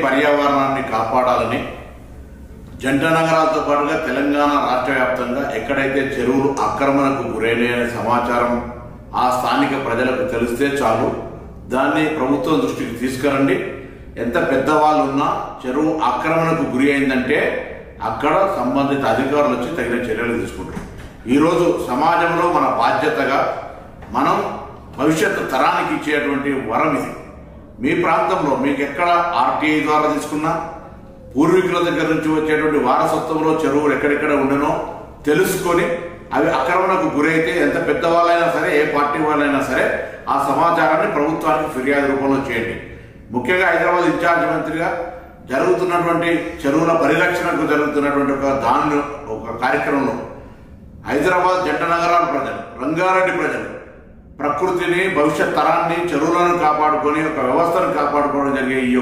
పర్యావరణాన్ని కాపాడాలని జంట నగరాలతో పాటుగా తెలంగాణ రాష్ట్ర వ్యాప్తంగా ఎక్కడైతే చెరువులు ఆక్రమణకు గురైన సమాచారం ఆ స్థానిక ప్రజలకు తెలిస్తే చాలు దాన్ని ప్రభుత్వం దృష్టికి తీసుకురండి. ఎంత పెద్దవాళ్ళు ఉన్నా చెరువు ఆక్రమణకు గురి అయిందంటే అక్కడ సంబంధిత అధికారులు వచ్చి తగిన చర్యలు తీసుకుంటారు. ఈరోజు సమాజంలో మన బాధ్యతగా మనం భవిష్యత్తు తరానికి ఇచ్చేటువంటి వరం ఇది. మీ ప్రాంతంలో మీకు ఎక్కడ ఆర్టీఐ ద్వారా తీసుకున్నా పూర్వీకుల దగ్గర నుంచి వచ్చేటువంటి వారసత్వంలో చెరువులు ఎక్కడెక్కడ ఉండనో తెలుసుకొని అవి ఆక్రమణకు గురైతే ఎంత పెద్దవాళ్ళైనా సరే ఏ పార్టీ వాళ్ళైనా సరే ఆ సమాచారాన్ని ప్రభుత్వానికి ఫిర్యాదు రూపంలో చేయండి. ముఖ్యంగా హైదరాబాద్ ఇన్ఛార్జ్ మంత్రిగా జరుగుతున్నటువంటి చెరువుల పరిరక్షణకు జరుగుతున్నటువంటి ఒక కార్యక్రమంలో హైదరాబాద్ జంట నగరాల ప్రజలు, రంగారెడ్డి ప్రజలు ప్రకృతిని, భవిష్యత్ తరాన్ని, చెరువులను కాపాడుకొని ఒక వ్యవస్థను కాపాడుకోవడం జరిగే ఈ